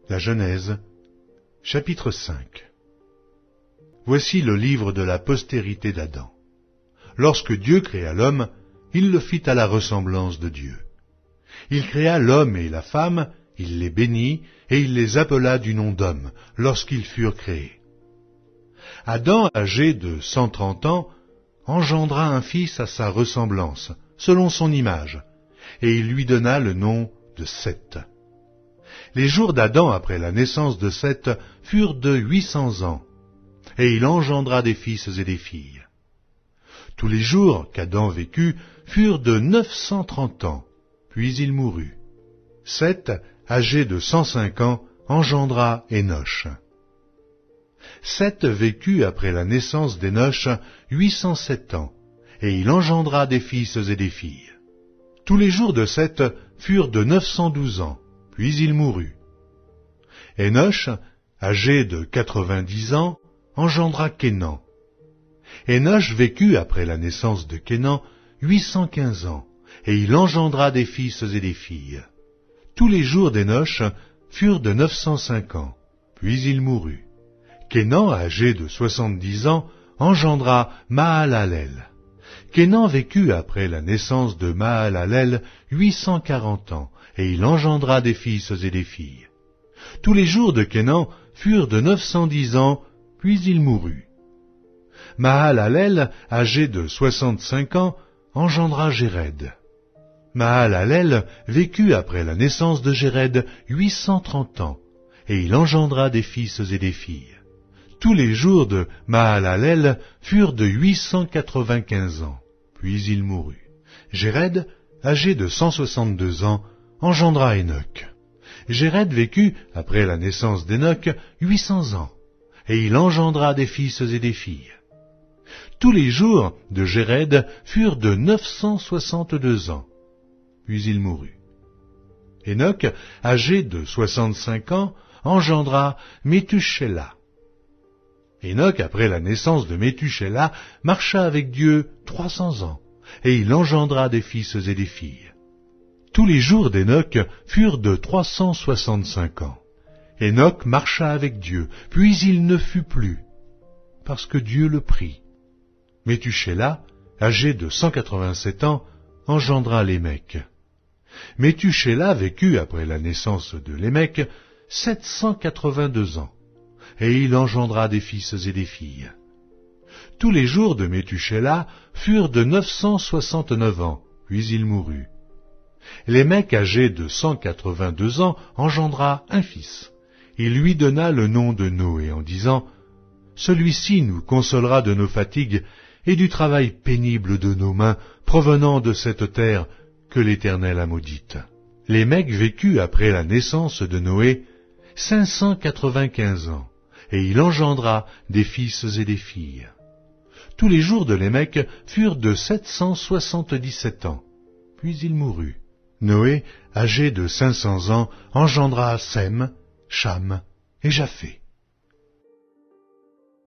La Genèse, chapitre 5. Voici le livre de la postérité d'Adam. Lorsque Dieu créa l'homme, il le fit à la ressemblance de Dieu. Il créa l'homme et la femme, il les bénit, et il les appela du nom d'homme, lorsqu'ils furent créés. Adam, âgé de 130 ans, engendra un fils à sa ressemblance, selon son image, et il lui donna le nom de Seth. Les jours d'Adam après la naissance de Seth furent de 800 ans, et il engendra des fils et des filles. Tous les jours qu'Adam vécut furent de 930 ans, puis il mourut. Seth, âgé de 105 ans, engendra Énoch. Seth vécut après la naissance d'Énoch 807 ans, et il engendra des fils et des filles. Tous les jours de Seth furent de 912 ans, puis il mourut. Énoch, âgé de 90 ans, engendra Kénan. Énoch vécut après la naissance de Kénan 815 ans, et il engendra des fils et des filles. Tous les jours d'Énoch furent de 905 ans, puis il mourut. Kénan, âgé de 70 ans, engendra Mahalalel. Kénan vécut après la naissance de Mahalalel 840 ans, et il engendra des fils et des filles. Tous les jours de Kénan furent de 910 ans, puis il mourut. Mahalalel, âgé de 65 ans, engendra Jéred. Mahalalel vécut après la naissance de Jéred 830 ans, et il engendra des fils et des filles. Tous les jours de Mahalalel furent de 895 ans, puis il mourut. Jéred, âgé de 162 ans, engendra Énoch. Jéred vécut, après la naissance d'Énoch, 800 ans, et il engendra des fils et des filles. Tous les jours de Jéred furent de 962 ans, puis il mourut. Énoch, âgé de 65 ans, engendra Méthusélah. Énoch, après la naissance de Méthusélah, marcha avec Dieu 300 ans, et il engendra des fils et des filles. Tous les jours d'Énoch furent de 365 ans. Énoch marcha avec Dieu, puis il ne fut plus, parce que Dieu le prit. Méthusélah, âgé de 187 ans, engendra Lémec. Méthusélah vécut après la naissance de Lémec 782 ans, et il engendra des fils et des filles. Tous les jours de Méthusélah furent de 969 ans, puis il mourut. Lémec, âgé de 182 ans, engendra un fils. Il lui donna le nom de Noé en disant « Celui-ci nous consolera de nos fatigues et du travail pénible de nos mains provenant de cette terre que l'Éternel a maudite. » Lémec vécut après la naissance de Noé 595 ans, et il engendra des fils et des filles. Tous les jours de Lémec furent de 777 ans, puis il mourut. Noé, âgé de 500 ans, engendra Sem, Cham et Japheth.